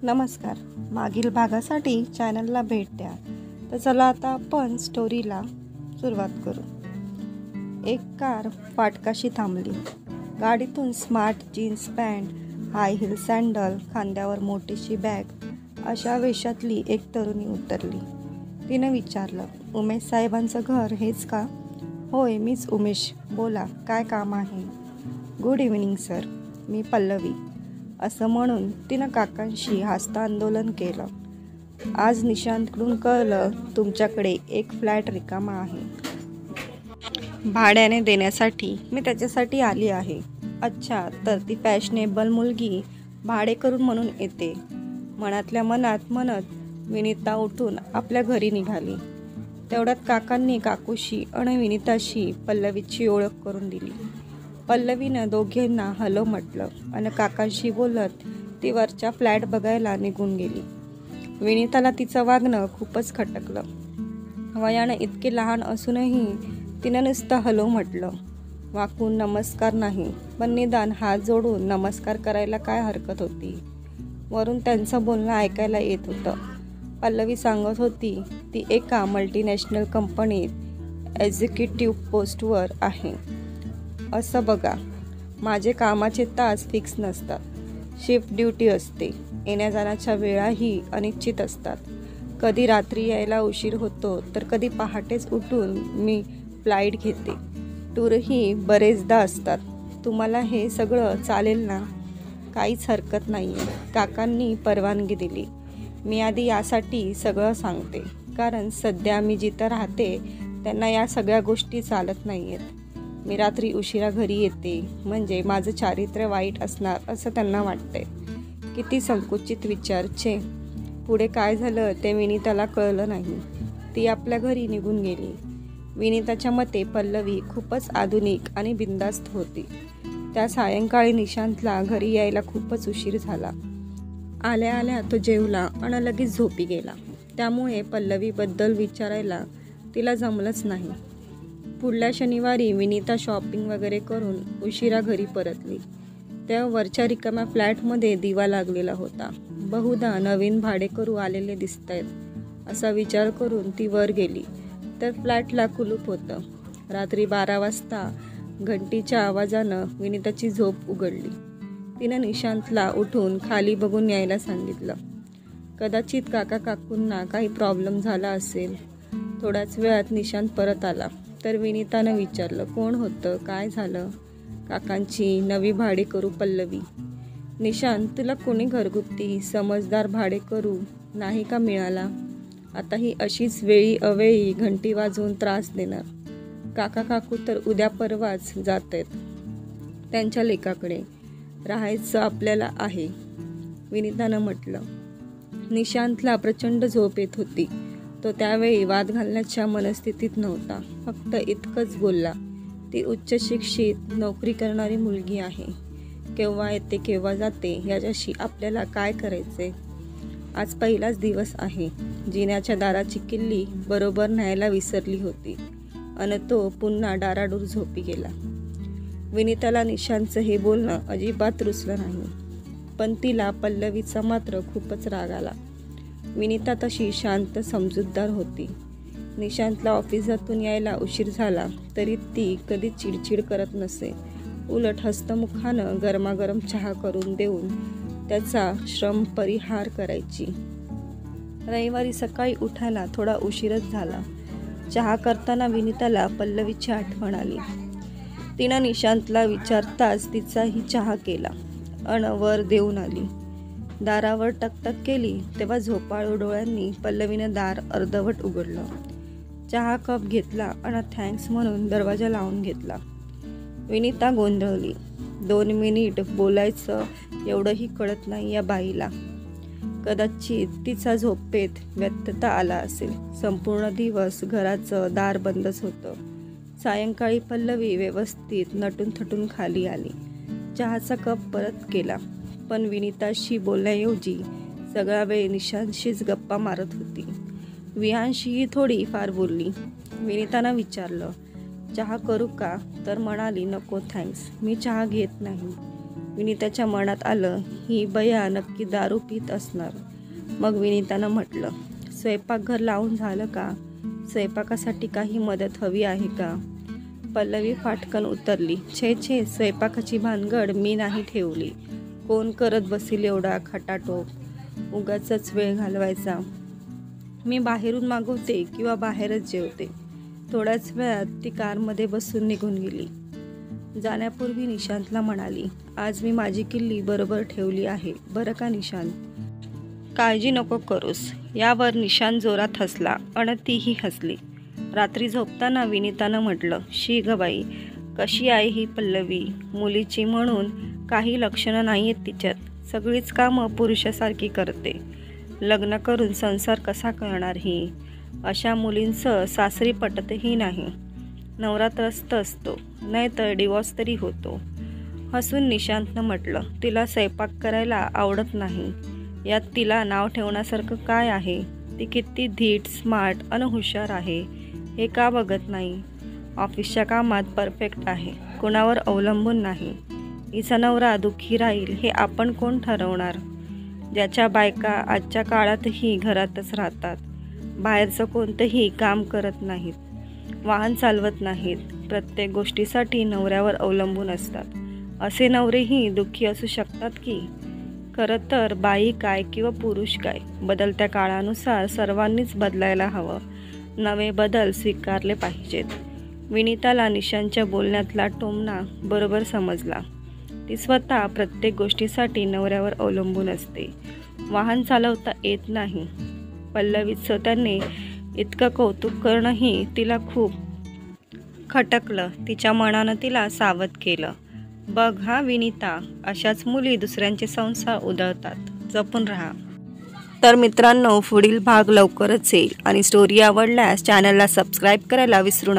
नमस्कार. मागील भागासाठी चॅनलला भेट द्या. तर चला आता आपण स्टोरीला सुरुवात करू. एक कार फाटकाशी थांबली. गाडीतून स्मार्ट जीन्स पॅन्ट, हाय हिल सँडल, खांद्यावर मोठीशी बॅग अशा वेशातली एक तरुणी उतरली. तिने विचारलं, उमेश साहेबांचं घर हेच का? होय, मीच उमेश. बोला, काय काम आहे? गुड इव्हिनिंग सर, मी पल्लवी. असं म्हणून तिनं काकांशी हस्तांदोलन केलं. आज निशांतकडून कळलं तुमच्याकडे एक फ्लॅट रिकामा आहे. भाड्याने देण्यासाठी मी त्याच्यासाठी आली आहे. अच्छा, तर ती फॅशनेबल मुलगी भाडेकरू म्हणून येते. मनातल्या मनात म्हणत विनिता उठून आपल्या घरी निघाली. तेवढ्यात काकांनी काकूशी आणि विनिताशी पल्लवीची ओळख करून दिली. पल्लवीनं दोघींना हॅलो म्हटलं आणि काकांशी बोलत ती वरच्या फ्लॅट बघायला निघून गेली. विनिताला तिचं वागणं खूपच खटकलं. वयानं इतके लहान असूनही तिनं नुसतं हॅलो म्हटलं. वाकून नमस्कार नाही, पण निदान हात जोडून नमस्कार करायला काय हरकत होती? वरून त्यांचं बोलणं ऐकायला येत होतं. पल्लवी सांगत होती ती एका मल्टीनॅशनल कंपनीत एक्झिक्युटिव्ह पोस्टवर आहे. असं बघा, माझे कामाचे तास फिक्स नसतात. शिफ्ट ड्युटी असते. येण्या जाण्याच्या वेळाही अनिश्चित असतात. कधी रात्री यायला उशीर होतो तर कधी पहाटेच उठून मी फ्लाईट घेते. टूरही बरेचदा असतात. तुम्हाला हे सगळं चालेल ना? काहीच हरकत नाही आहे. काकांनी परवानगी दिली. मी आधी यासाठी सगळं सांगते, कारण सध्या मी जिथं राहते त्यांना या सगळ्या गोष्टी चालत नाही आहेत. मी रात्री उशिरा घरी येते म्हणजे माझं चारित्र्य वाईट असणार असं त्यांना वाटतंय. किती संकुचित विचार छे. पुढे काय झालं ते विनिताला कळलं नाही. ती आपल्या घरी निघून गेली. विनिताच्या मते पल्लवी खूपच आधुनिक आणि बिनधास्त होती. त्या सायंकाळी निशांतला घरी यायला खूपच उशीर झाला. आल्या आल्या तो जेवला आणि लगेच झोपी गेला. त्यामुळे पल्लवीबद्दल विचारायला तिला जमलंच नाही. पुढल्या शनिवारी विनिता शॉपिंग वगैरे करून उशिरा घरी परतली. त्या वरच्या रिकाम्या फ्लॅटमध्ये दिवा लागलेला होता. बहुधा नवीन भाडेकरू आलेले दिसतायत असा विचार करून ती वर गेली तर फ्लॅटला कुलूप होतं. रात्री 12 वाजता घंटीच्या आवाजानं विनिताची झोप उघडली. तिनं निशांतला उठून खाली बघून यायला सांगितलं. कदाचित काका काकूंना काही प्रॉब्लेम झाला असेल. थोड्याच वेळात निशांत परत आला तर विनितानं विचारलं, कोण होतं? काय झालं? काकांची नवी भाडेकरू पल्लवी. निशांत, तुला कोणी घरगुती समजदार भाडेकरू नाही का मिळाला? आता ही अशीच वेळी अवेळी घंटी वाजवून त्रास देणार. काका काकू तर उद्या परवाच जात आहेत त्यांच्या लेकाकडे. राहायचं आपल्याला आहे, विनितानं म्हटलं. निशांतला प्रचंड झोप येत होती. तो त्यावेळी वाद घालण्याच्या मनस्थितीत नव्हता. फक्त इतकंच बोलला, ती उच्च शिक्षित नोकरी करणारी मुलगी आहे. केव्हा येते केव्हा जाते याच्याशी आपल्याला काय करायचे? आज पहिलाच दिवस आहे. जिन्याच्या दाराची किल्ली बरोबर न्यायला विसरली होती आणि तो पुन्हा डाराडूर झोपी गेला. विनिताला निशांतचं हे बोलणं अजिबात रुचलं नाही, पण तिला पल्लवीचा मात्र खूपच राग आला. विनिता तशी शांत समजूतदार होती. निशांतला ऑफिसातून यायला उशीर झाला तरी ती कधी चिडचिड करत नसे. उलट हस्तमुखानं गरमागरम चहा करून देऊन त्याचा श्रम परिहार करायची. रविवारी सकाळी उठायला थोडा उशीरच झाला. चहा करताना विनिताला पल्लवीची आठवण आली. तिनं निशांतला विचारताच तिचाही चहा केला अन वर देऊन आली. दारावर टकटक केली तेव्हा झोपाळू डोळ्यांनी पल्लवीनं दार अर्धवट उघडलं. चहा कप घेतला आणि थँक्स म्हणून दरवाजा लावून घेतला. विनिता गोंधळली. 2 मिनिट बोलायचं एवढंही कळत नाही या बाईला. कदाचित तिचा झोपेत व्यत्यय आला असेल. संपूर्ण दिवस घराचं दार बंदच होतं. सायंकाळी पल्लवी व्यवस्थित नटून थटून खाली आली. चहाचा कप परत केला, पण विनिताशी बोलण्याऐवजी सगळा वेळ निशांतशीच गप्पा मारत होती. विहानशीही थोडी फार बोलली. विनितानं विचारलं, चहा करू का? तर म्हणाली, नको थँक्स, मी चहा घेत नाही. विनिताच्या मनात आलं, ही बया नक्की दारू पीत असणार. मग विनितानं म्हटलं, स्वयंपाकघर लावून झालं का? स्वयंपाकासाठी काही मदत हवी आहे का? पल्लवी फाटकन उतरली. छे छे, स्वयंपाकाची भानगड मी नाही ठेवली. कोण करत बसील एवढा खटाटोप, उगाचच वेळ घालवायचा. मी बाहेरून मागवते किंवा बाहेरच जेवते. थोड्याच वेळात ती कारमध्ये बसून निघून गेली. जाण्यापूर्वी निशांतला म्हणाली, आज मी माझी किल्ली बरोबर ठेवली आहे बरं का निशांत? काळजी नको करूस. यावर निशांत जोरात हसला आणि तीही हसली. रात्री झोपताना विनितानं म्हटलं, शी ग बाई, कशी आहे ही पल्लवी. मुलीची म्हणून काही लक्षणं नाही आहेत तिच्यात. सगळीच कामं पुरुषासारखी करते. लग्न करून संसार कसा करणार ही? अशा मुलींचं सासरी पटतही नाही. नवरा त्रस्त असतो, नाहीतर डिवॉर्स तरी होतो. हसून निशांतनं म्हटलं, तिला स्वयंपाक करायला आवडत नाही. यात तिला नाव ठेवण्यासारखं काय आहे? ती किती धीट, स्मार्ट आणि हुशार आहे हे का बघत नाही? ऑफिसच्या कामात परफेक्ट आहे, कुणावर अवलंबून नाही. हिचा नवरा दुःखी राहील हे आपण कोण ठरवणार? ज्याच्या बायका आजच्या काळातही घरातच राहतात, बाहेरचं कोणतंही काम करत नाहीत, वाहन चालवत नाहीत, प्रत्येक गोष्टीसाठी नवऱ्यावर अवलंबून असतात. असे नवरेही दुःखी असू शकतात की? खरं तर बाई काय किंवा पुरुष काय, बदलत्या काळानुसार सर्वांनीच बदलायला हवं. नवे बदल स्वीकारले पाहिजेत. विनिताला निशांतच्या बोलण्यातला टोमणा बरोबर समजला. ती स्वतः प्रत्येक गोष्टीसाठी नवऱ्यावर अवलंबून असते. वाहन चालवता येत नाही. पल्लवीचं त्याने इतकं कौतुक करणंही तिला खूप खटकलं. तिच्या मनानं तिला सावध केलं. बघ हा विनिता, अशाच मुली दुसऱ्यांचे संसार उधळतात. जपून राहा. तर मित्रांनो, पुढील भाग लवकरच येईल आणि स्टोरी आवडल्यास चॅनलला सबस्क्राईब करायला विसरू नका.